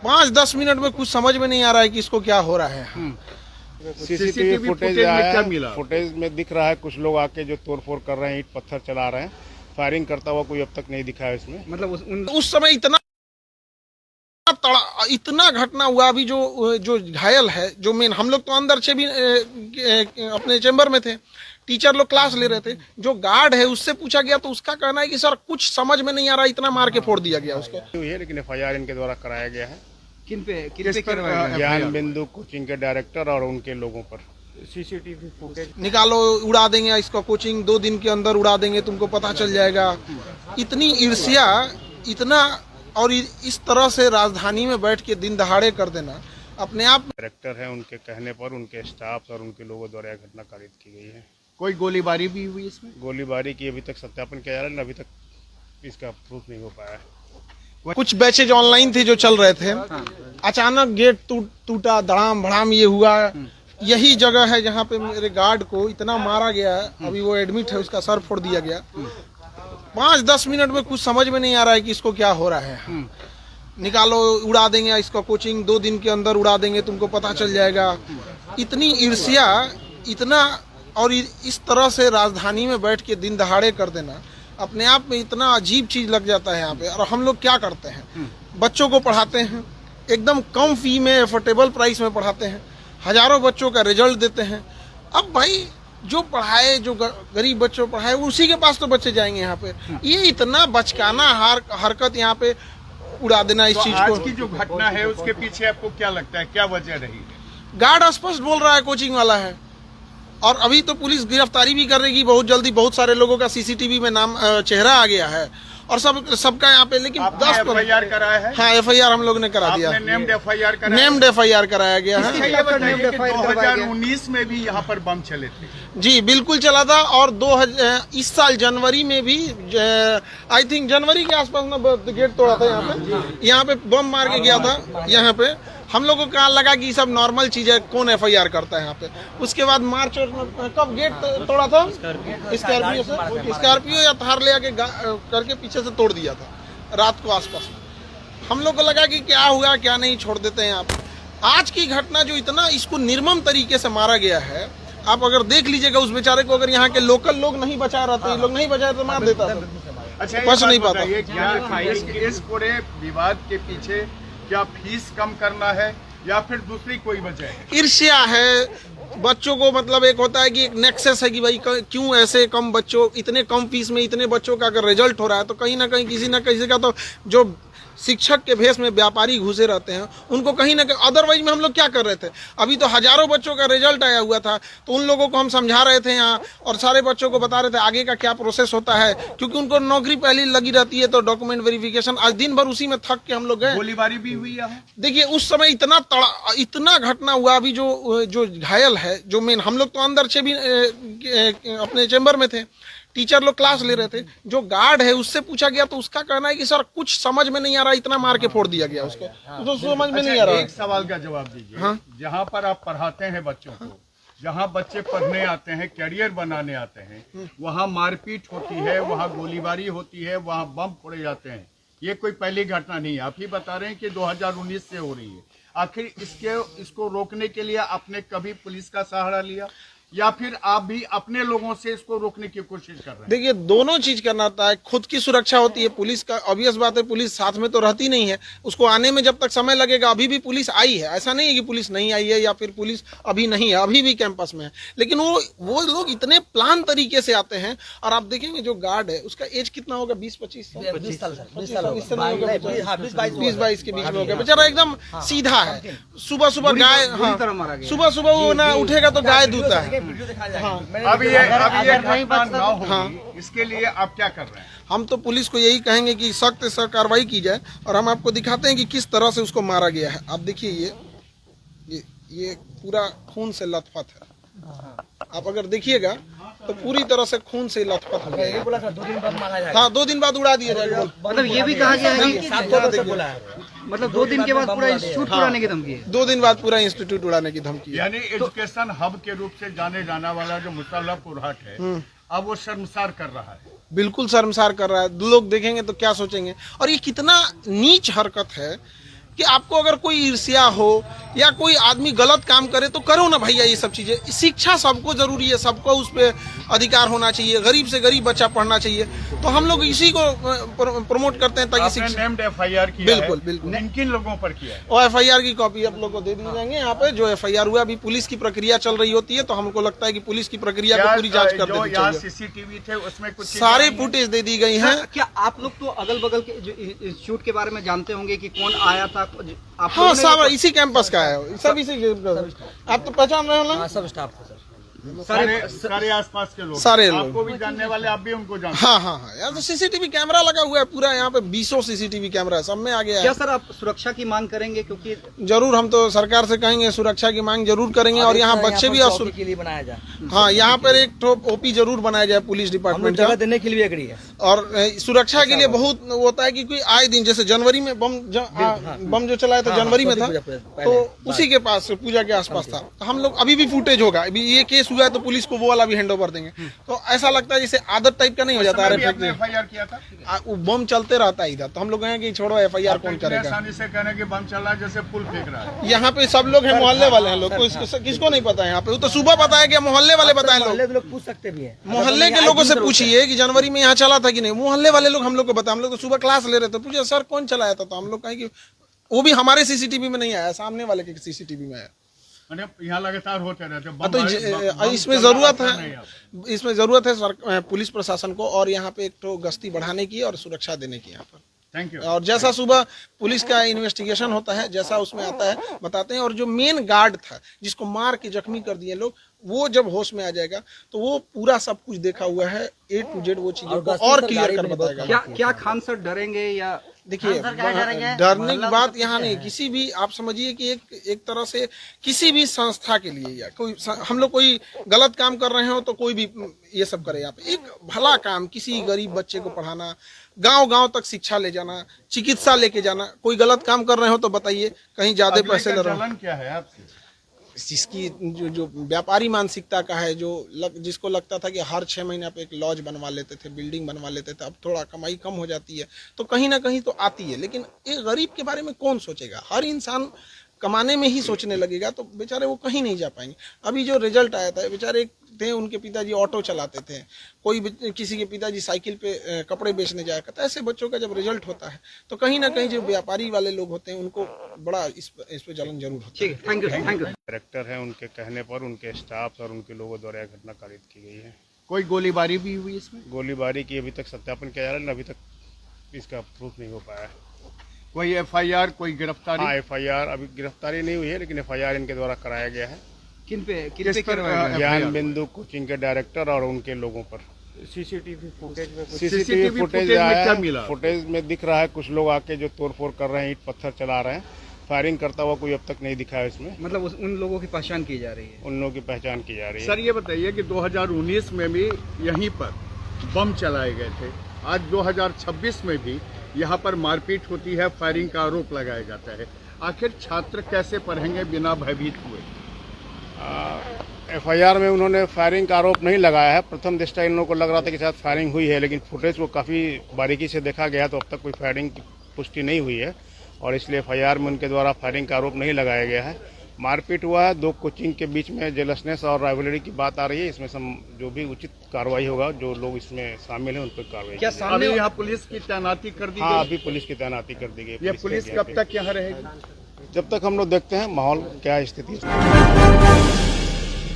5-10 minute में कुछ समझ में नहीं आ रहा है कि इसको क्या हो रहा है। सीसीटीवी फुटेज में क्या मिला? फुटेज में दिख रहा है कुछ लोग आके जो तोड़फोड़ कर रहे हैं, ईंट पत्थर चला रहे हैं। फायरिंग करता हुआ कोई अब तक नहीं दिखा है इसमें। मतलब उस समय इतना घटना हुआ। अभी जो घायल है, जो मेन, हम लोग तो अंदर से भी अपने चेंबर में थे, टीचर लोग क्लास ले रहे थे। जो गार्ड है उससे पूछा गया तो उसका कहना है कि सर कुछ समझ में नहीं आ रहा, इतना मार के फोड़ दिया गया उसको। लेकिन FIR इनके द्वारा कराया गया है। किन पे ज्ञान बिंदु कोचिंग के डायरेक्टर और उनके लोगों पर। सीसीटीवी फुटेज निकालो, उड़ा देंगे इसका कोचिंग, 2 दिन के अंदर उड़ा देंगे, तुमको पता चल जाएगा। इतनी ईर्ष्या, इतना, और इस तरह से राजधानी में बैठ के दिन दहाड़े कर देना अपने आप में। डायरेक्टर है, उनके कहने पर उनके स्टाफ और उनके लोगों द्वारा यह घटना कारित की गई है। कोई गोलीबारी भी हुई इसमें? गोलीबारी की अभी तक सत्यापन किया जा रहा है, अभी तक इसका प्रूफ नहीं हो पाया है। कुछ बैचेज ऑनलाइन थे जो चल रहे थे, अचानक गेट टूटा, धड़ाम भड़ाम ये हुआ। यही जगह है जहाँ पे मेरे गार्ड को इतना मारा गया है, अभी वो एडमिट है, उसका सर फोड़ दिया गया। 5-10 मिनट में कुछ समझ में नहीं आ रहा है कि इसको क्या हो रहा है। निकालो, उड़ा देंगे इसका कोचिंग, 2 दिन के अंदर उड़ा देंगे, तुमको पता चल जाएगा। इतनी ईर्ष्या, इतना, और इस तरह से राजधानी में बैठ के दिन दहाड़े कर देना अपने आप में इतना अजीब चीज लग जाता है यहाँ पे। और हम लोग क्या करते हैं, बच्चों को पढ़ाते हैं, एकदम कम फी में, एफोर्डेबल प्राइस में पढ़ाते हैं, हजारों बच्चों का रिजल्ट देते हैं। अब भाई जो पढ़ाए, जो गरीब बच्चों पढ़ाए, उसी के पास तो बच्चे जाएंगे यहाँ पे। ये इतना बचकाना हरकत यहाँ पे उड़ा देना इस चीज को। आज की जो घटना है उसके पीछे आपको क्या लगता है, क्या वजह रही? गार्ड स्पष्ट बोल रहा है कोचिंग वाला है, और अभी तो पुलिस गिरफ्तारी भी करेगी बहुत जल्दी। बहुत सारे लोगों का सीसीटीवी में नाम, चेहरा आ गया है, और सबका यहाँ पे। लेकिन 10 FIR कराया है? हाँ, FIR हम लोग ने करा दिया। नेम्ड FIR कराया? नेम्ड FIR कराया गया है। 2019 में भी यहाँ पर बम चले थे? जी बिल्कुल चला था, और इस साल जनवरी में भी, आई थिंक जनवरी के आसपास ना गेट तोड़ा था यहाँ पे बम मार के गया था यहाँ पे। हम लोगों को कहा लगा कि सब नॉर्मल चीज है, कौन FIR करता है यहाँ पे। उसके बाद मार्च और कब गेट तोड़ा था, स्कॉर्पियो या थार ले आके करके पीछे से तोड़ दिया था रात को आसपास। हम लोग को लगा कि क्या हुआ, क्या नहीं, छोड़ देते हैं आप। आज की घटना जो इतना इसको निर्मम तरीके से मारा गया है, आप अगर देख लीजिएगा उस बेचारे को, अगर यहाँ के लोकल लोग नहीं बचा रहते, लोग नहीं बचाए तो मार देता था। अच्छा, बच नहीं पाता। इस पूरे विवाद के पीछे क्या फीस कम करना है या फिर दूसरी कोई वजह है? ईर्ष्या है बच्चों को। मतलब एक होता है कि एक नेक्सस है कि भाई क्यों ऐसे कम बच्चों, इतने कम फीस में इतने बच्चों का अगर रिजल्ट हो रहा है तो कहीं ना कहीं किसी ना किसी का तो, जो शिक्षक के भेष में व्यापारी घुसे रहते हैं, उनको कहीं ना कहीं। अदरवाइज में हम लोग क्या कर रहे थे, अभी तो हजारों बच्चों का रिजल्ट आया हुआ था, तो उन लोगों को हम समझा रहे थे यहाँ, और सारे बच्चों को बता रहे थे आगे का क्या प्रोसेस होता है, क्योंकि उनको नौकरी पहले लगी रहती है, तो डॉक्यूमेंट वेरिफिकेशन। आज दिन भर उसी में थक के हम लोग गए। गोलीबारी भी हुई है? देखिए उस समय इतना घटना हुआ। अभी जो घायल है, जो मेन, हम लोग तो अंदर से भी अपने चेंबर में थे, टीचर लोग क्लास ले रहे थे। जो गार्ड है उससे पूछा गया तो उसका कहना है कि सर कुछ समझ में नहीं आ रहा, इतना मार के फोड़ दिया गया उसको। तो समझ में नहीं आ रहा। एक सवाल का जवाब दीजिए। हाँ? जहाँ पर आप पढ़ाते हैं बच्चों को, जहाँ बच्चे पढ़ने आते हैं, कैरियर बनाने आते हैं, वहाँ मारपीट होती है, वहाँ गोलीबारी होती है, वहाँ बम फोड़े जाते हैं। ये कोई पहली घटना नहीं है। आप ही बता रहे हैं कि 2019 से हो रही है। आखिर इसको रोकने के लिए आपने कभी पुलिस का सहारा लिया, या फिर आप भी अपने लोगों से इसको रोकने की कोशिश कर रहे हैं? देखिए दोनों चीज करना होता है। खुद की सुरक्षा होती है, पुलिस का ऑब्वियस बात है, पुलिस साथ में तो रहती नहीं है, उसको आने में जब तक समय लगेगा। अभी भी पुलिस आई है, ऐसा नहीं है कि पुलिस नहीं आई है या फिर पुलिस अभी नहीं है, अभी भी कैंपस में है। लेकिन वो लोग इतने प्लान तरीके से आते हैं। और आप देखेंगे जो गार्ड है उसका एज कितना होगा, 20-25 साल, 20 22 के बीच में होगा। बेचारा एकदम सीधा है। सुबह सुबह गाय, सुबह सुबह वो ना उठेगा तो गाय दूता है। अब ये घटना ना हो, इसके लिए आप क्या कर रहे हैं? हम तो पुलिस को यही कहेंगे कि सख्त से सख्त कार्रवाई की जाए, और हम आपको दिखाते हैं कि किस तरह से उसको मारा गया है। आप देखिए ये पूरा खून से लथपथ है। आप अगर देखिएगा तो पूरी तरह से खून से लथपथ हो गया। 2 दिन बाद उड़ा दिया जाएगा। मतलब ये भी कहा गया है, मतलब 2 दिन के बाद पूरा इंस्टीट्यूट उड़ाने की धमकी है। 2 दिन बाद पूरा इंस्टीट्यूट उड़ाने की धमकी है। यानी एजुकेशन हब के रूप से जाने जाने वाला जो मुसल्लहपुर हाट है, अब वो शर्मसार कर रहा है। बिल्कुल शर्मसार कर रहा है। लोग देखेंगे तो क्या सोचेंगे। और ये कितना नीच हरकत है कि आपको अगर कोई ईर्ष्या हो या कोई आदमी गलत काम करे तो करो ना भैया। ये सब चीजें, शिक्षा सबको जरूरी है, सबको उस पर अधिकार होना चाहिए। गरीब से गरीब बच्चा पढ़ना चाहिए, तो हम लोग इसी को प्रमोट करते हैं ताकि आपने शिक्षा। नेम्ड FIR किया बिल्कुल, है, बिल्कुल। किन लोगों पर किया है? और FIR की कॉपी आप लोग को दे दी जाएंगे। यहाँ पे जो FIR हुआ, अभी पुलिस की प्रक्रिया चल रही होती है, तो हमको लगता है कि पुलिस की प्रक्रिया को पूरी जांच कर जो देनी यहाँ चाहिए। CCTV थे उसमें कुछ चीजें सारे आई हैं? फुटेज दे दी गई हैं। क्या आप लोग तो अगल बगल के जो इंस्टीट्यूट के बारे में जानते होंगे कि कौन आया था? आप हाँ, लोगों ने सब इसी कैंपस का है, सब इसी आप तो पहचान रहे हो ना? सब स्टाफ था सर। सारे आसपास के लोग, सारे लोग। आपको भी जानने वाले, आप भी उनको जानते हाँ हाँ हाँ, यहाँ तो CCTV कैमरा लगा हुआ है पूरा, यहाँ पे 20 CCTV कैमरा है, सब में आ गया क्या है। सर आप सुरक्षा की मांग करेंगे? क्योंकि जरूर हम तो सरकार से कहेंगे, सुरक्षा की मांग जरूर करेंगे। और यहाँ बच्चे भी चौकी के लिए बनाया जाए, हाँ, यहाँ पर एक तो OP जरूर बनाया जाए पुलिस हम लोग डिपार्टमेंट जगह का। देने के लिए एग्री है। और सुरक्षा के लिए बहुत होता है कि कोई आए दिन, जैसे जनवरी में बम जो चलाया था जनवरी में था, तो उसी के पास पूजा के आसपास था। तो हम लोग अभी भी फुटेज होगा, अभी ये केस हुआ है तो पुलिस को वो वाला भी हैंड ओवर देंगे। तो ऐसा लगता है जैसे आदत टाइप का नहीं हो जाता है। आपने FIR किया था? वो बम चलते रहता है इधर, तो हम लोग कहें कि छोड़ो FIR कौन इतने करेगा। आसानी से कहने कि बम चला जैसे पुल फेंक रहा है। यहाँ पे सब लोग हैं, मोहल्ले वाले हैं लोग, किसको नहीं पता है यहाँ पे? वो तो सुबह पता है कि मोहल्ले वाले बताए लोग। मोहल्ले के लोग पूछ सकते भी हैं। मोहल्ले के लोगों से पूछिए कि जनवरी में यहाँ चला था कि नहीं। मोहल्ले वाले लोग हम लोग को बताए, हम लोग तो सुबह क्लास ले रहे थे, पूछे सर कौन चलाया था, तो हम लोग कहें कि वो भी हमारे CCTV में नहीं आया, सामने वाले के CCTV में आया। अरे यहाँ लगातार होते रहते हैं। तो इसमें जरूरत है, इसमें जरूरत है पुलिस प्रशासन को, और यहाँ पे एक तो गश्ती बढ़ाने की और सुरक्षा देने की यहाँ पर। Thank you. और जैसा सुबह पुलिस का इन्वेस्टिगेशन होता है, जैसा उसमें आता है बताते हैं। और जो मेन गार्ड था जिसको मार के जख्मी कर दिए लोग, वो जब होश में आ जाएगा तो वो पूरा सब कुछ देखा हुआ है, A to Z वो चीजों को और क्लियर कर बताएगा। क्या खान सर डरेंगे? या देखिए, डरने की बात यहाँ नहीं, किसी भी आप समझिए कि एक तरह से किसी भी संस्था के लिए, या कोई हम लोग कोई गलत काम कर रहे हो तो कोई भी ये सब करे। यहाँ पे एक भला काम, किसी गरीब बच्चे को पढ़ाना, गांव-गांव तक शिक्षा ले जाना, चिकित्सा लेके जाना। कोई गलत काम कर रहे हो तो बताइए, कहीं ज्यादा पैसे ले रहे हो। जलन क्या है आपकी? जिसकी जो व्यापारी मानसिकता का है, जिसको लगता था कि हर 6 महीना पे एक लॉज बनवा लेते थे, बिल्डिंग बनवा लेते थे, अब थोड़ा कमाई कम हो जाती है तो कहीं ना कहीं तो आती है। लेकिन एक गरीब के बारे में कौन सोचेगा? हर इंसान कमाने में ही सोचने लगेगा, तो बेचारे वो कहीं नहीं जा पाएंगे। अभी जो रिजल्ट आया था, बेचारे थे, उनके पिताजी ऑटो चलाते थे, किसी के पिताजी साइकिल पे कपड़े बेचने जाया करता। ऐसे बच्चों का जब रिजल्ट होता है तो कहीं ना कहीं जो व्यापारी वाले लोग होते हैं उनको बड़ा इस पे जलन जरूर होता है। ठीक है, thank you, thank you. Director है, उनके कहने पर उनके स्टाफ और उनके लोगों द्वारा यह घटना कारित की गई है। कोई गोलीबारी भी हुई इसमें? गोलीबारी की अभी तक सत्यापन किया जा रहा है, अभी तक इसका प्रूफ नहीं हो पाया है। कोई FIR, कोई गिरफ्तारी? हाँ, FIR अभी गिरफ्तारी नहीं हुई है, लेकिन FIR इनके द्वारा कराया गया है। किन पे किस पर ज्ञान बिंदु कोचिंग के डायरेक्टर और उनके लोगों पर। CCTV फुटेज फुटेज में क्या मिला? फुटेज में दिख रहा है कुछ लोग आके जो तोड़फोड़ कर रहे हैं, ईंट पत्थर चला रहे हैं। फायरिंग करता हुआ कोई अब तक नहीं दिखा है इसमें। मतलब उन लोगों की पहचान की जा रही है? उन लोगों की पहचान की जा रही है। सर ये बताइए कि 2019 में भी यहीं पर बम चलाए गए थे, आज 2026 में भी यहाँ पर मारपीट होती है, फायरिंग का आरोप लगाया जाता है। आखिर छात्र कैसे पढ़ेंगे बिना भयभीत हुए? FIR में उन्होंने फायरिंग का आरोप नहीं लगाया है। प्रथम दृष्टया इन लोगों को लग रहा था कि शायद फायरिंग हुई है, लेकिन फुटेज को काफ़ी बारीकी से देखा गया तो अब तक कोई फायरिंग की पुष्टि नहीं हुई है, और इसलिए FIR में उनके द्वारा फायरिंग का आरोप नहीं लगाया गया है। मारपीट हुआ है, 2 कोचिंग के बीच में जेलसनेस और राइवलरी की बात आ रही है। इसमें जो भी उचित कार्रवाई होगा, जो लोग इसमें शामिल हैं उन पर कार्रवाई। क्या अभी सामने यहाँ पुलिस की तैनाती कर दी हाँ, गई? अभी पुलिस की तैनाती कर दी गई। ये पुलिस कब तक यहाँ रहेगी? जब तक हम लोग देखते हैं माहौल क्या स्थिति है।